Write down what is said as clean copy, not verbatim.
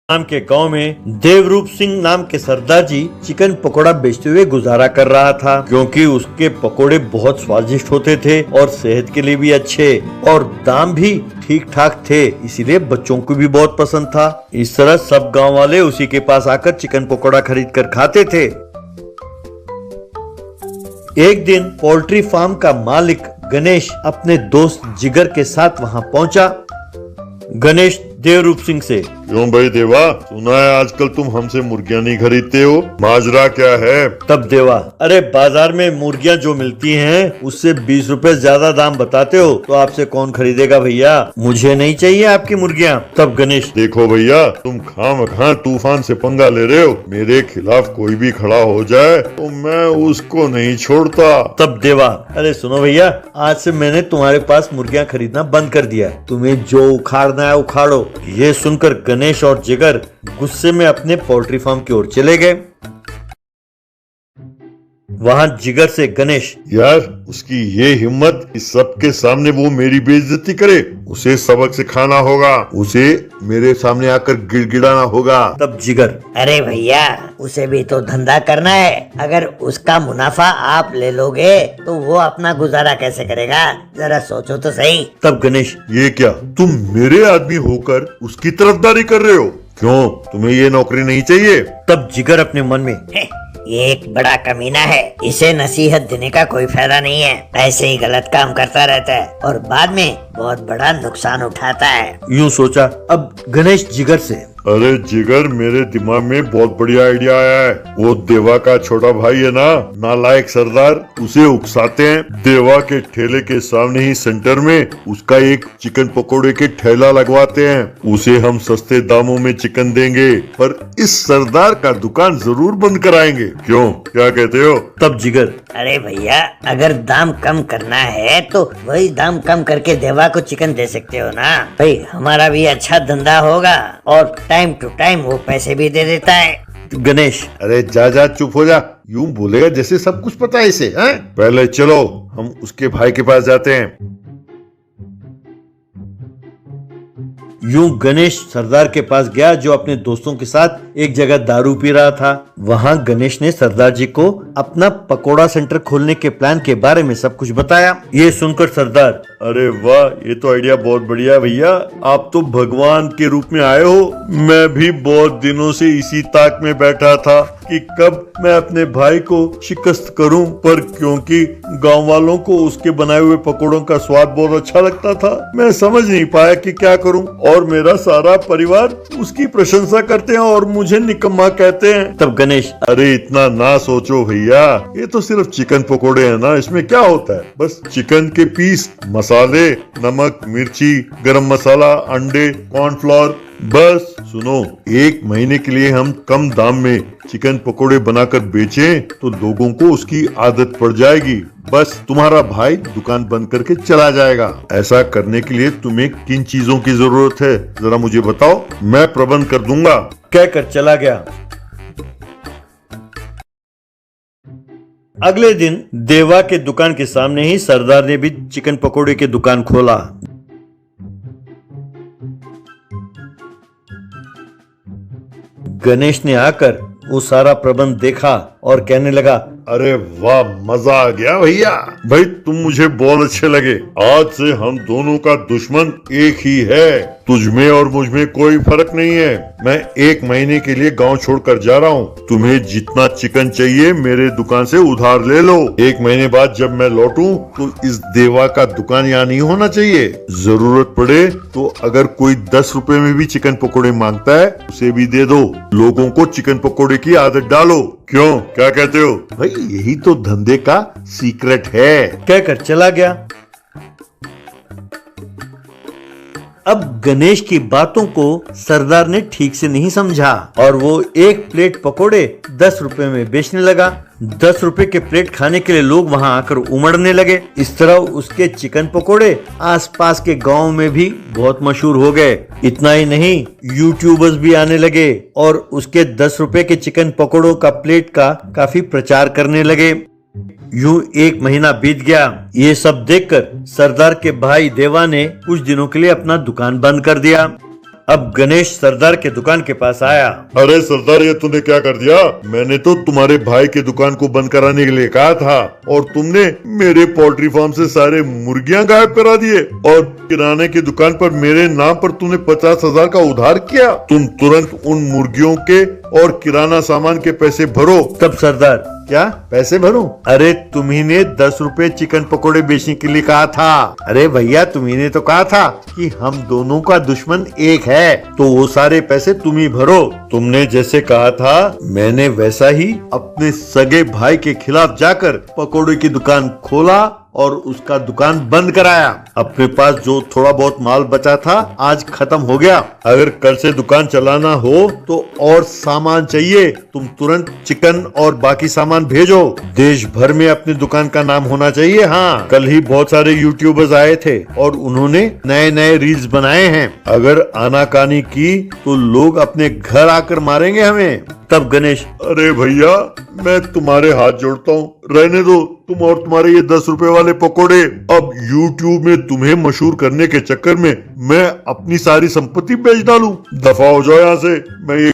नाम के गांव में देवरूप सिंह नाम के सरदार जी चिकन पकोड़ा बेचते हुए गुजारा कर रहा था, क्योंकि उसके पकोड़े बहुत स्वादिष्ट होते थे और सेहत के लिए भी अच्छे और दाम भी ठीक ठाक थे, इसीलिए बच्चों को भी बहुत पसंद था। इस तरह सब गांव वाले उसी के पास आकर चिकन पकोड़ा खरीद कर खाते थे। एक दिन पोल्ट्री फार्म का मालिक गणेश अपने दोस्त जिगर के साथ वहां पहुंचा। गणेश देवरूप सिंह से, क्यों भाई देवा, सुना है आजकल तुम हमसे मुर्गियां नहीं खरीदते हो, माजरा क्या है? तब देवा, अरे बाजार में मुर्गियां जो मिलती हैं उससे 20 रुपए ज्यादा दाम बताते हो, तो आपसे कौन खरीदेगा भैया, मुझे नहीं चाहिए आपकी मुर्गियां। तब गणेश, देखो भैया, तुम खामखा तूफान से पंगा ले रहे हो, मेरे खिलाफ कोई भी खड़ा हो जाए तो मैं उसको नहीं छोड़ता। तब देवा, अरे सुनो भैया, आज से मैंने तुम्हारे पास मुर्गियां खरीदना बंद कर दिया, तुम्हें जो उखाड़ना है उखाड़ो। ये सुनकर गणेश और जिगर गुस्से में अपने पोल्ट्री फार्म की ओर चले गए। वहां जिगर से गणेश, यार उसकी ये हिम्मत इस सबके सामने वो मेरी बेइज्जती करे, उसे सबक सिखाना होगा, उसे मेरे सामने आकर गिड़गिड़ाना होगा। तब जिगर, अरे भैया, उसे भी तो धंधा करना है, अगर उसका मुनाफा आप ले लोगे तो वो अपना गुजारा कैसे करेगा, जरा सोचो तो सही। तब गणेश, ये क्या तुम मेरे आदमी होकर उसकी तरफदारी कर रहे हो? क्यों, तुम्हें ये नौकरी नहीं चाहिए? तब जिगर अपने मन में, ये एक बड़ा कमीना है, इसे नसीहत देने का कोई फायदा नहीं है, ऐसे ही गलत काम करता रहता है और बाद में बहुत बड़ा नुकसान उठाता है। यूं सोचा। अब गणेश जिगर से, अरे जिगर, मेरे दिमाग में बहुत बढ़िया आइडिया आया है। वो देवा का छोटा भाई है ना, नालायक सरदार, उसे उकसाते हैं, देवा के ठेले के सामने ही सेंटर में उसका एक चिकन पकोड़े के ठेला लगवाते हैं, उसे हम सस्ते दामों में चिकन देंगे, पर इस सरदार का दुकान जरूर बंद कराएंगे। क्यों, क्या कहते हो? तब जिगर, अरे भैया, अगर दाम कम करना है तो वही दाम कम करके देवा को चिकन दे सकते हो ना भाई, हमारा भी अच्छा धंधा होगा और टाइम टू टाइम वो पैसे भी दे देता है। गणेश, अरे जा चुप हो जा, यूं बोलेगा जैसे सब कुछ पता है इसे, हैं? पहले चलो हम उसके भाई के पास जाते हैं। यूं गणेश सरदार के पास गया, जो अपने दोस्तों के साथ एक जगह दारू पी रहा था। वहां गणेश ने सरदार जी को अपना पकोड़ा सेंटर खोलने के प्लान के बारे में सब कुछ बताया। ये सुनकर सरदार, अरे वाह, ये तो आइडिया बहुत बढ़िया भैया, आप तो भगवान के रूप में आए हो। मैं भी बहुत दिनों से इसी ताक में बैठा था कि कब मैं अपने भाई को शिकस्त करूं, पर क्योंकि गांव वालों को उसके बनाए हुए पकोड़ों का स्वाद बहुत अच्छा लगता था, मैं समझ नहीं पाया कि क्या करूं, और मेरा सारा परिवार उसकी प्रशंसा करते हैं और मुझे निकम्मा कहते हैं। तब गणेश, अरे इतना ना सोचो भैया, ये तो सिर्फ चिकन पकोड़े हैं ना, इसमें क्या होता है, बस चिकन के पीस, मसाले, नमक, मिर्ची, गरम मसाला, अंडे, कॉर्नफ्लोर, बस। सुनो, एक महीने के लिए हम कम दाम में चिकन पकोड़े बनाकर बेचें तो लोगों को उसकी आदत पड़ जाएगी, बस तुम्हारा भाई दुकान बंद करके चला जाएगा। ऐसा करने के लिए तुम्हें किन चीजों की जरूरत है, जरा मुझे बताओ, मैं प्रबंध कर दूंगा। कहकर चला गया। अगले दिन देवा के दुकान के सामने ही सरदार ने भी चिकन पकोड़े की दुकान खोला। गणेश ने आकर वो सारा प्रबंध देखा और कहने लगा, अरे वाह, मजा आ गया भैया, भाई तुम मुझे बहुत अच्छे लगे, आज से हम दोनों का दुश्मन एक ही है, तुझमें और मुझमें कोई फर्क नहीं है। मैं एक महीने के लिए गांव छोड़कर जा रहा हूँ, तुम्हें जितना चिकन चाहिए मेरे दुकान से उधार ले लो, एक महीने बाद जब मैं लौटूं तो इस देवा का दुकान यहाँ नहीं होना चाहिए, जरूरत पड़े तो अगर कोई 10 रुपए में भी चिकन पकोड़े मांगता है उसे भी दे दो, लोगों को चिकन पकोड़े की आदत डालो। क्यों, क्या कहते हो? भाई यही तो धंधे का सीक्रेट है। कहकर चला गया। अब गणेश की बातों को सरदार ने ठीक से नहीं समझा और वो एक प्लेट पकोड़े 10 रुपए में बेचने लगा। 10 रुपए के प्लेट खाने के लिए लोग वहां आकर उमड़ने लगे। इस तरह उसके चिकन पकोड़े आसपास के गांव में भी बहुत मशहूर हो गए। इतना ही नहीं, यूट्यूबर्स भी आने लगे और उसके 10 रुपए के चिकन पकोड़ों का प्लेट का काफी प्रचार करने लगे। यूं एक महीना बीत गया। ये सब देखकर सरदार के भाई देवा ने कुछ दिनों के लिए अपना दुकान बंद कर दिया। अब गणेश सरदार के दुकान के पास आया। अरे सरदार, ये तूने क्या कर दिया? मैंने तो तुम्हारे भाई की दुकान को बंद कराने के लिए कहा था और तुमने मेरे पोल्ट्री फार्म से सारे मुर्गियां गायब करा दिए और किराने की दुकान पर मेरे नाम पर तूने 50,000 का उधार किया। तुम तुरंत उन मुर्गियों के और किराना सामान के पैसे भरो। तब सरदार, क्या पैसे भरूं? अरे तुम्ही ने 10 रुपए चिकन पकोड़े बेचने के लिए कहा था। अरे भैया, तुम्ही ने तो कहा था कि हम दोनों का दुश्मन एक है, तो वो सारे पैसे तुम ही भरो। तुमने जैसे कहा था मैंने वैसा ही अपने सगे भाई के खिलाफ जाकर पकोड़े की दुकान खोला और उसका दुकान बंद कराया। अपने पास जो थोड़ा बहुत माल बचा था आज खत्म हो गया। अगर कल से दुकान चलाना हो तो और सामान चाहिए, तुम तुरंत चिकन और बाकी सामान भेजो। देश भर में अपनी दुकान का नाम होना चाहिए। हाँ, कल ही बहुत सारे यूट्यूबर्स आए थे और उन्होंने नए नए रील्स बनाए हैं। अगर आनाकानी की तो लोग अपने घर आकर मारेंगे हमें। तब गणेश, अरे भैया, मैं तुम्हारे हाथ जोड़ता हूँ, रहने दो। तुम और तुम्हारे ये 10 रुपए वाले पकोड़े। अब YouTube में तुम्हें मशहूर करने के चक्कर में मैं अपनी सारी संपत्ति बेच डालूं? दफा हो जाओ यहाँ से। मैं ये